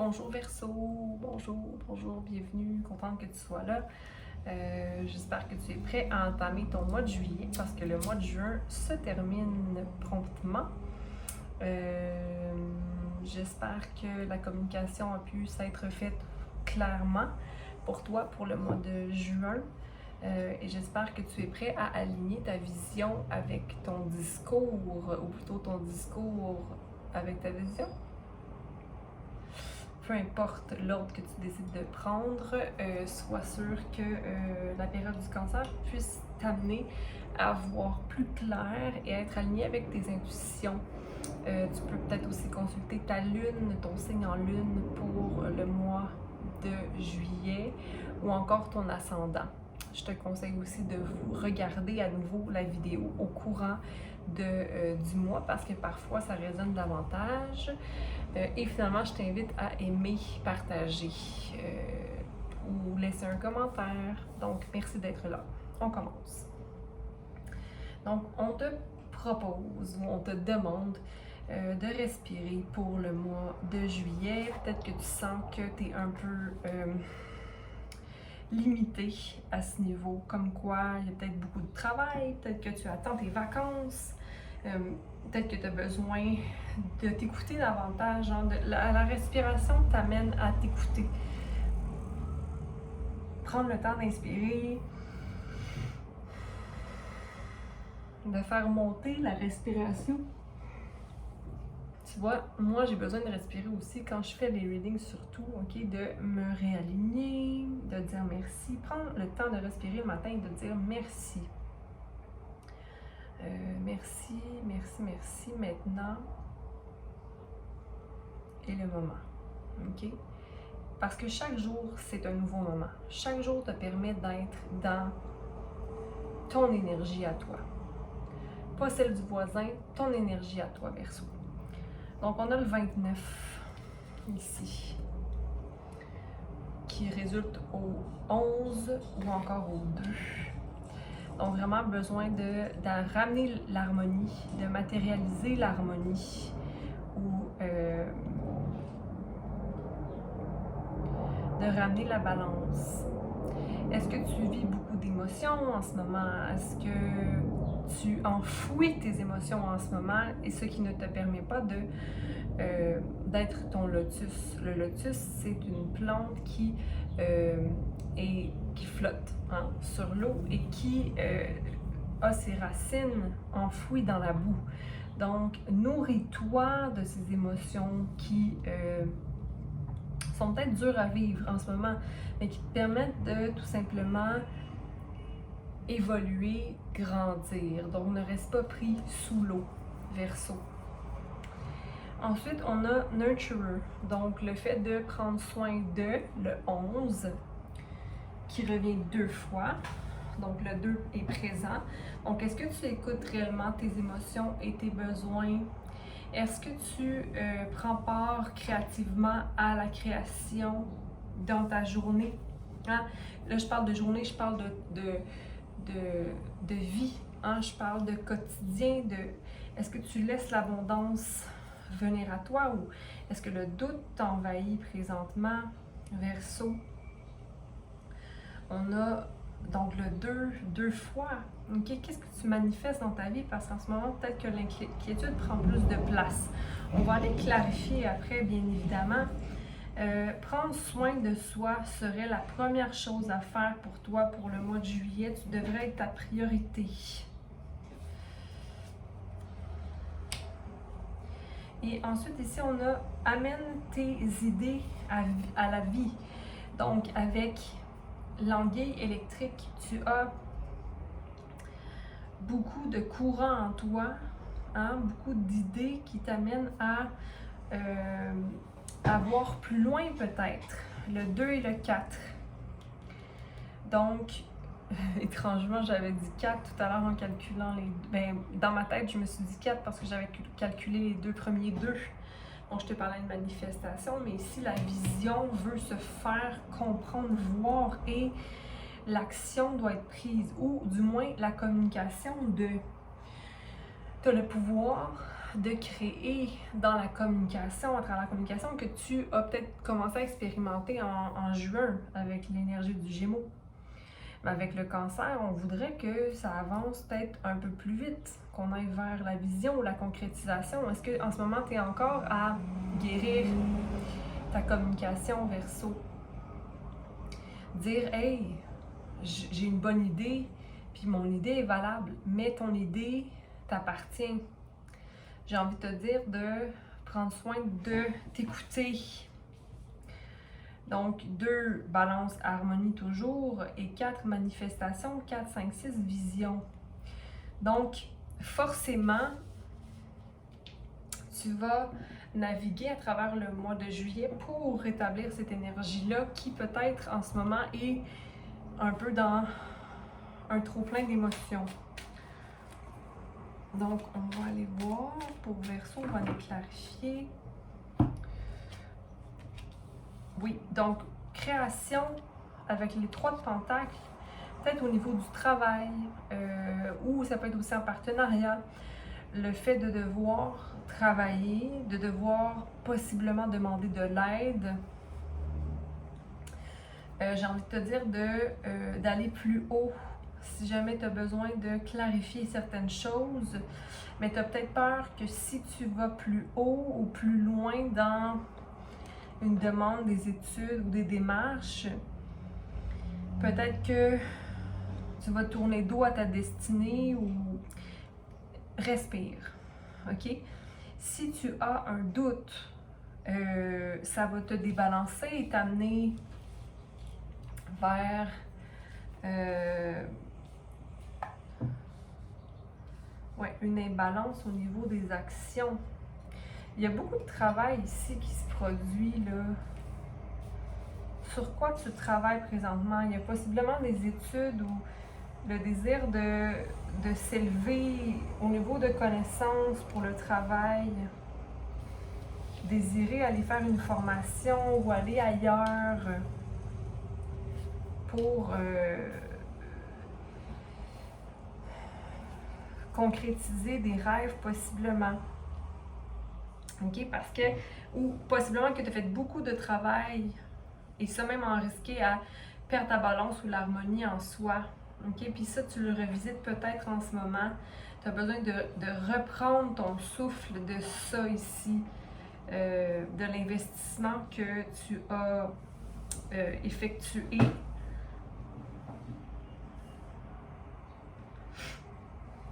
Bonjour Verseau, bonjour, bienvenue, contente que tu sois là. J'espère que tu es prêt à entamer ton mois de juillet parce que le mois de juin se termine promptement. J'espère que la communication a pu s'être faite clairement pour toi pour le mois de juin. Et j'espère que tu es prêt à aligner ta vision avec ton discours, ou plutôt ton discours avec ta vision. Peu importe l'ordre que tu décides de prendre, sois sûr que la période du cancer puisse t'amener à voir plus clair et à être aligné avec tes intuitions. Tu peux peut-être aussi consulter ta lune, ton signe en lune pour le mois de juillet ou encore ton ascendant. Je te conseille aussi de vous regarder à nouveau la vidéo au courant du mois parce que parfois ça résonne davantage. Et finalement, je t'invite à aimer, partager ou laisser un commentaire. Donc, merci d'être là. On commence. Donc, on te propose ou on te demande de respirer pour le mois de juillet. Peut-être que tu sens que tu es un peu limité à ce niveau, comme quoi il y a peut-être beaucoup de travail, peut-être que tu attends tes vacances, peut-être que tu as besoin de t'écouter davantage, genre la respiration t'amène à t'écouter. Prendre le temps d'inspirer, de faire monter la respiration. Tu vois, moi j'ai besoin de respirer aussi quand je fais les readings surtout, ok, de me réaligner, de dire merci, prendre le temps de respirer le matin et de dire merci. Merci, maintenant est le moment, ok? Parce que chaque jour, c'est un nouveau moment. Chaque jour te permet d'être dans ton énergie à toi. Pas celle du voisin, ton énergie à toi, Verseau. Donc, on a le 29 ici, qui résulte au 11 ou encore au 2. Donc, vraiment besoin de ramener l'harmonie, de matérialiser l'harmonie ou de ramener la balance. Est-ce que tu vis beaucoup d'émotions en ce moment? Est-ce que tu enfouis tes émotions en ce moment et ce qui ne te permet pas d'être ton lotus? Le lotus, c'est une plante qui flotte sur l'eau et qui a ses racines enfouies dans la boue. Donc, nourris-toi de ces émotions qui sont peut-être dures à vivre en ce moment, mais qui te permettent de tout simplement évoluer, grandir. Donc, ne reste pas pris sous l'eau, Verseau. Ensuite, on a Nurturer, donc le fait de prendre soin de, le 11, qui revient 2 fois. Donc, le 2 est présent. Donc, est-ce que tu écoutes réellement tes émotions et tes besoins? Est-ce que tu prends part créativement à la création dans ta journée? Hein? Là, je parle de journée, je parle de vie. Hein? Je parle de quotidien. Est-ce que tu laisses l'abondance venir à toi ou est-ce que le doute t'envahit présentement? Verseau. On a donc le 2 fois. Okay? Qu'est-ce que tu manifestes dans ta vie? Parce qu'en ce moment, peut-être que l'inquiétude prend plus de place. On va aller clarifier après, bien évidemment. Prendre soin de soi serait la première chose à faire pour toi pour le mois de juillet. Tu devrais être ta priorité. Et ensuite, ici, on a « Amène tes idées à la vie ». Donc, avec l'anguille électrique, tu as beaucoup de courant en toi, hein, beaucoup d'idées qui t'amènent à voir plus loin peut-être. Le 2 et le 4. Donc, étrangement, j'avais dit 4 tout à l'heure en calculant les... Ben, dans ma tête, je me suis dit 4 parce que j'avais calculé les 2 premiers 2. Donc, je te parlais de manifestation, mais ici, la vision veut se faire comprendre, voir et l'action doit être prise, ou du moins la communication de... Tu as le pouvoir de créer dans la communication, à travers la communication, que tu as peut-être commencé à expérimenter en juin avec l'énergie du Gémeaux. Mais avec le Cancer, on voudrait que ça avance peut-être un peu plus vite, qu'on aille vers la vision ou la concrétisation. Est-ce qu'en ce moment, tu es encore à guérir ta communication Verseau? Dire, hey, j'ai une bonne idée, puis mon idée est valable, mais ton idée t'appartient. J'ai envie de te dire de prendre soin de t'écouter. Donc, 2, balance, harmonie toujours, et 4, manifestation, 4, 5, 6, vision. Donc, forcément, tu vas naviguer à travers le mois de juillet pour rétablir cette énergie-là qui peut-être en ce moment est un peu dans un trop-plein d'émotions. Donc, on va aller voir pour Verseau, on va les clarifier. Oui, donc, création avec les 3 de Pentacles, peut-être au niveau du travail, ou ça peut être aussi en partenariat. Le fait de devoir travailler, de devoir possiblement demander de l'aide. J'ai envie de te dire d'aller plus haut si jamais tu as besoin de clarifier certaines choses, mais tu as peut-être peur que si tu vas plus haut ou plus loin dans une demande, des études ou des démarches, peut-être que tu vas tourner dos à ta destinée ou respire, ok? Si tu as un doute, ça va te débalancer et t'amener vers une imbalance au niveau des actions. Il y a beaucoup de travail ici qui se produit, là. Sur quoi tu travailles présentement? Il y a possiblement des études ou le désir de s'élever au niveau de connaissances pour le travail, désirer aller faire une formation ou aller ailleurs pour concrétiser des rêves possiblement. OK? Parce que, ou possiblement que tu as fait beaucoup de travail et ça même en risquer à perdre ta balance ou l'harmonie en soi. OK? Puis ça, tu le revisites peut-être en ce moment. Tu as besoin de reprendre ton souffle de ça ici, de l'investissement que tu as effectué.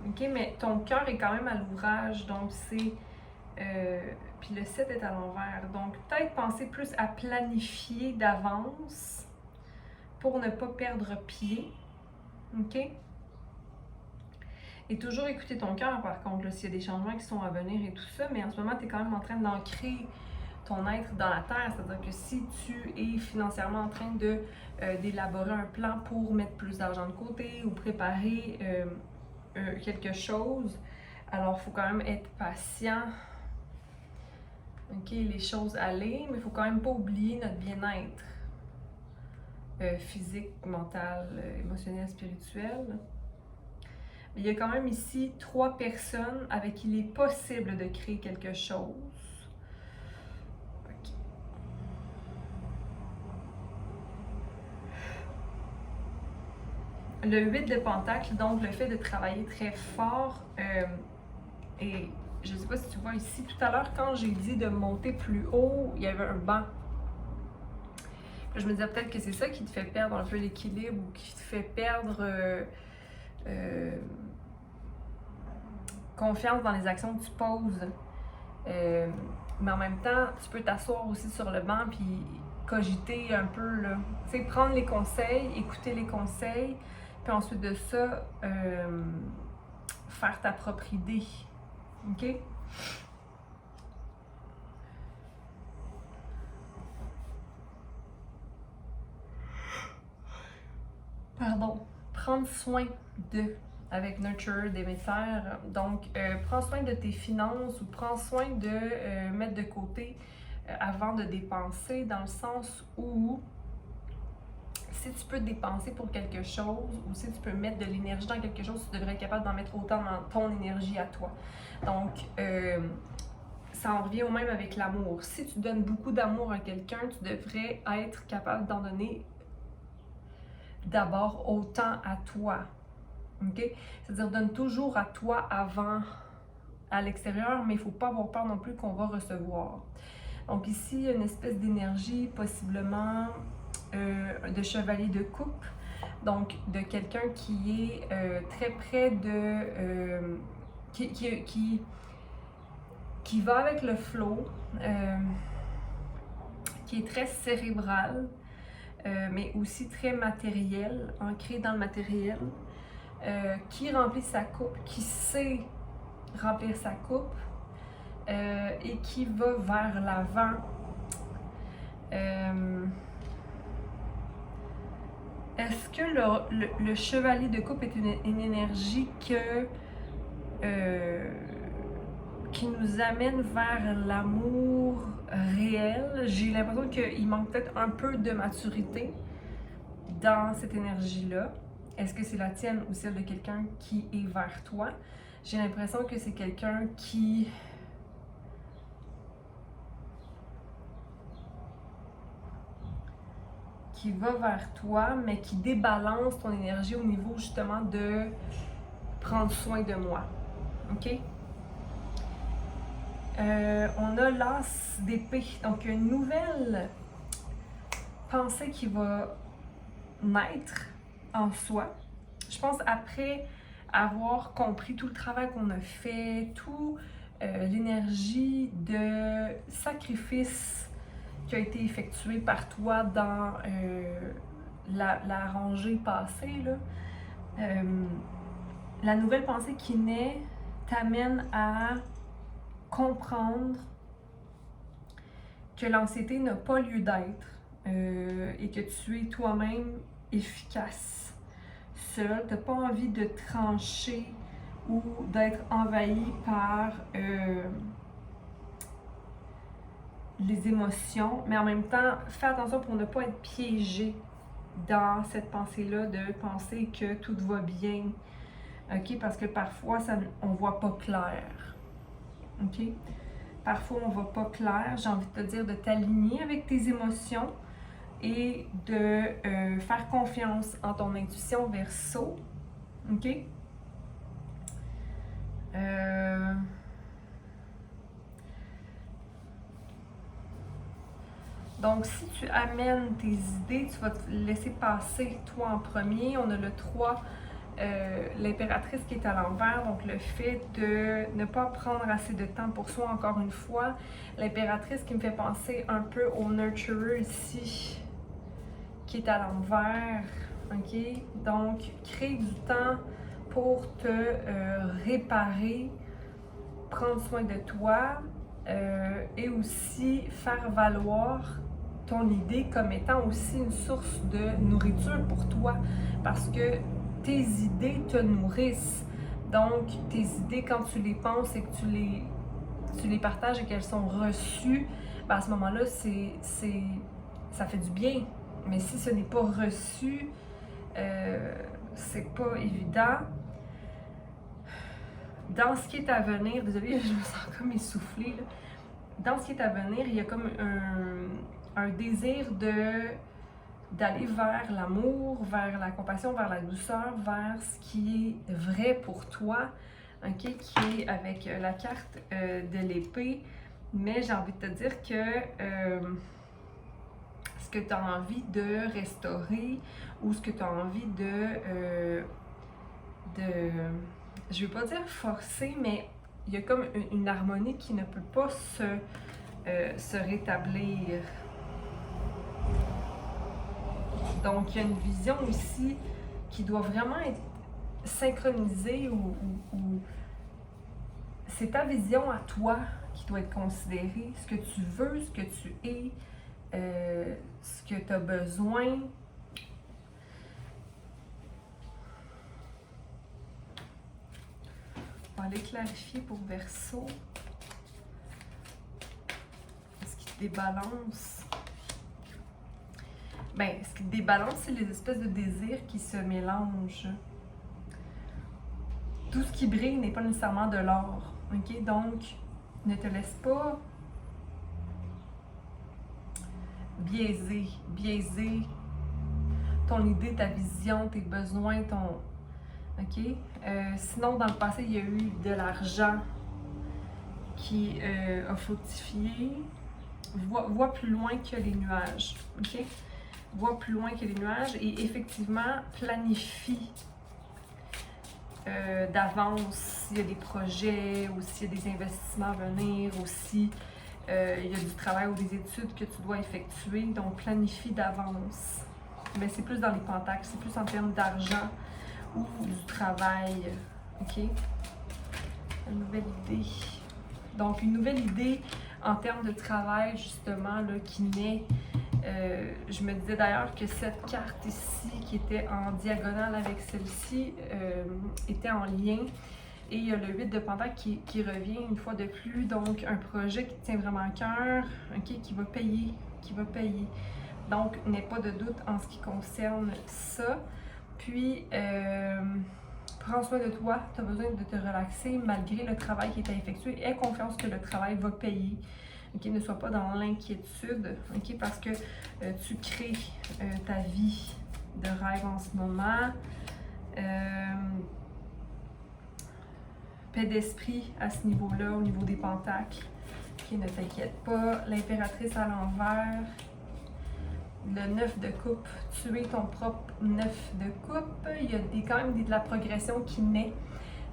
OK? Mais ton cœur est quand même à l'ouvrage, donc c'est... puis le 7 est à l'envers. Donc, peut-être penser plus à planifier d'avance pour ne pas perdre pied. OK? Et toujours écouter ton cœur, par contre, s'il y a des changements qui sont à venir et tout ça, mais en ce moment, tu es quand même en train d'ancrer ton être dans la terre. C'est-à-dire que si tu es financièrement en train d'élaborer un plan pour mettre plus d'argent de côté ou préparer quelque chose, alors il faut quand même être patient. OK, les choses aller, mais il faut quand même pas oublier notre bien-être physique, mental, émotionnel, spirituel. Il y a quand même ici 3 personnes avec qui il est possible de créer quelque chose. OK. Le 8 de Pentacle, donc le fait de travailler très fort et je ne sais pas si tu vois ici, tout à l'heure, quand j'ai dit de monter plus haut, il y avait un banc. Puis je me disais peut-être que c'est ça qui te fait perdre un peu l'équilibre ou qui te fait perdre confiance dans les actions que tu poses. Mais en même temps, tu peux t'asseoir aussi sur le banc puis cogiter un peu, là. Tu sais, prendre les conseils, écouter les conseils, puis ensuite de ça, faire ta propre idée. OK? Pardon. Prendre soin de, avec Nurture, d'émetteur. Donc, prends soin de tes finances ou prends soin de mettre de côté avant de dépenser, dans le sens où si tu peux te dépenser pour quelque chose ou si tu peux mettre de l'énergie dans quelque chose, tu devrais être capable d'en mettre autant dans ton énergie à toi. Donc, ça en revient au même avec l'amour. Si tu donnes beaucoup d'amour à quelqu'un, tu devrais être capable d'en donner d'abord autant à toi. OK? C'est-à-dire, donne toujours à toi avant à l'extérieur, mais il ne faut pas avoir peur non plus qu'on va recevoir. Donc ici, il y a une espèce d'énergie possiblement de chevalier de coupe, donc de quelqu'un qui est très près de... qui va avec le flow, qui est très cérébral, mais aussi très matériel, ancré dans le matériel, qui remplit sa coupe, qui sait remplir sa coupe et qui va vers l'avant. Est-ce que le chevalier de coupe est une énergie qui nous amène vers l'amour réel? J'ai l'impression qu'il manque peut-être un peu de maturité dans cette énergie-là. Est-ce que c'est la tienne ou celle de quelqu'un qui est vers toi? J'ai l'impression que c'est quelqu'un qui va vers toi, mais qui débalance ton énergie au niveau justement de prendre soin de moi. OK? On a l'as d'épée. Donc, une nouvelle pensée qui va naître en soi. Je pense après avoir compris tout le travail qu'on a fait, tout l'énergie de sacrifice qui a été effectué par toi dans la rangée passée, là, la nouvelle pensée qui naît t'amène à comprendre que l'anxiété n'a pas lieu d'être et que tu es toi-même efficace. Seul, tu n'as pas envie de trancher ou d'être envahi par les émotions, mais en même temps, fais attention pour ne pas être piégé dans cette pensée-là de penser que tout va bien, ok? Parce que parfois, on ne voit pas clair, ok? Parfois, on ne voit pas clair. J'ai envie de te dire de t'aligner avec tes émotions et de faire confiance en ton intuition Verseau, ok? Donc, si tu amènes tes idées, tu vas te laisser passer toi en premier. On a le 3, l'impératrice qui est à l'envers, donc le fait de ne pas prendre assez de temps pour soi, encore une fois. L'impératrice qui me fait penser un peu au nurturer ici, qui est à l'envers, ok? Donc, crée du temps pour te réparer, prendre soin de toi et aussi faire valoir ton idée comme étant aussi une source de nourriture pour toi, parce que tes idées te nourrissent. Donc, tes idées, quand tu les penses et que tu les partages et qu'elles sont reçues, ben à ce moment-là, ça fait du bien. Mais si ce n'est pas reçu, c'est pas évident. Dans ce qui est à venir, désolée, je me sens comme essoufflée, là. Dans ce qui est à venir, il y a comme un désir d'aller vers l'amour, vers la compassion, vers la douceur, vers ce qui est vrai pour toi, okay? Qui est avec la carte de l'épée. Mais j'ai envie de te dire que ce que tu as envie de restaurer ou ce que tu as envie de je ne veux pas dire forcer, mais il y a comme une harmonie qui ne peut pas se rétablir. Donc, il y a une vision aussi qui doit vraiment être synchronisée ou c'est ta vision à toi qui doit être considérée. Ce que tu veux, ce que tu es, ce que tu as besoin. On va aller clarifier pour Verseau. Est-ce qu'il te débalance? Ben, ce qui débalance, c'est les espèces de désirs qui se mélangent. Tout ce qui brille n'est pas nécessairement de l'or, ok? Donc, ne te laisse pas biaiser ton idée, ta vision, tes besoins, ton... OK? Sinon, dans le passé, il y a eu de l'argent qui a fructifié. Vois plus loin que les nuages, OK? Vois plus loin que les nuages et effectivement, planifie d'avance s'il y a des projets ou s'il y a des investissements à venir ou si il y a du travail ou des études que tu dois effectuer. Donc, planifie d'avance. Mais c'est plus dans les pentacles, c'est plus en termes d'argent ou du travail, OK? Une nouvelle idée. Donc, une nouvelle idée en termes de travail, justement, là, qui naît. Je me disais d'ailleurs que cette carte ici, qui était en diagonale avec celle-ci, était en lien. Et il y a le 8 de Pentacle qui revient une fois de plus. Donc, un projet qui tient vraiment à cœur, OK, qui va payer. Donc, n'aie pas de doute en ce qui concerne ça. Puis, prends soin de toi, tu as besoin de te relaxer malgré le travail qui est à effectuer. Aie confiance que le travail va payer. Okay? Ne sois pas dans l'inquiétude, okay? Parce que tu crées ta vie de rêve en ce moment. Paix d'esprit à ce niveau-là, au niveau des pentacles. Okay? Ne t'inquiète pas. L'impératrice à l'envers. Le 9 de coupe, tu es ton propre 9 de coupe. Il y a quand même de la progression qui naît,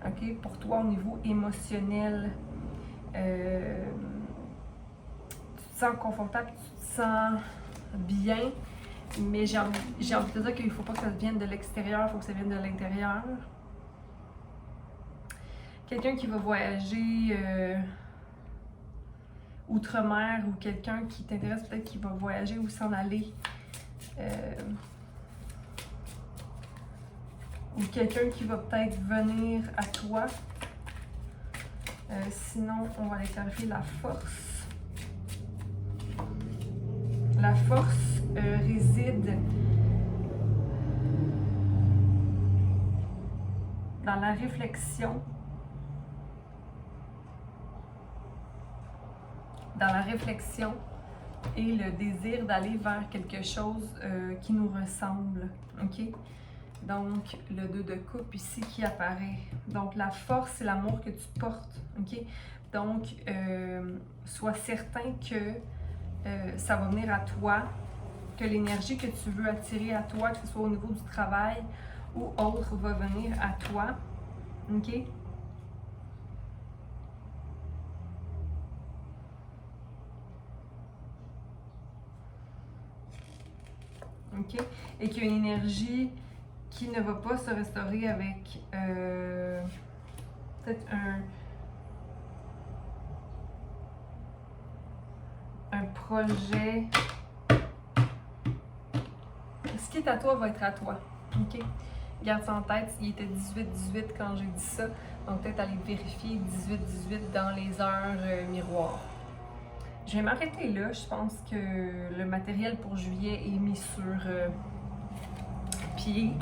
okay, pour toi au niveau émotionnel. Tu te sens confortable, tu te sens bien, mais j'ai envie de te dire qu'il ne faut pas que ça vienne de l'extérieur, il faut que ça vienne de l'intérieur. Quelqu'un qui va voyager outre-mer ou quelqu'un qui t'intéresse peut-être qui va voyager ou s'en aller. Ou quelqu'un qui va peut-être venir à toi. Sinon, on va aller clarifier la force. La force réside dans la réflexion. Et le désir d'aller vers quelque chose qui nous ressemble, ok? Donc, le 2 de coupe ici qui apparaît. Donc, la force et l'amour que tu portes, ok? Donc, sois certain que ça va venir à toi, que l'énergie que tu veux attirer à toi, que ce soit au niveau du travail ou autre, va venir à toi, ok? Okay? Et qu'il y a une énergie qui ne va pas se restaurer avec peut-être un projet. Ce qui est à toi va être à toi. Okay? Garde ça en tête, il était 18-18 quand j'ai dit ça. Donc peut-être aller vérifier 18-18 dans les heures miroirs. Je vais m'arrêter là. Je pense que le matériel pour juillet est mis sur pied.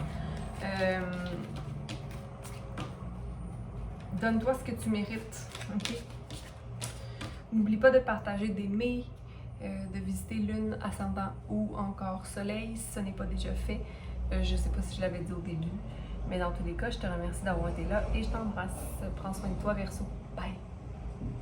Donne-toi ce que tu mérites. Okay? N'oublie pas de partager, d'aimer, de visiter Lune, Ascendant ou encore Soleil si ce n'est pas déjà fait. Je ne sais pas si je l'avais dit au début, mais dans tous les cas, je te remercie d'avoir été là et je t'embrasse. Prends soin de toi, Verseau. Bye!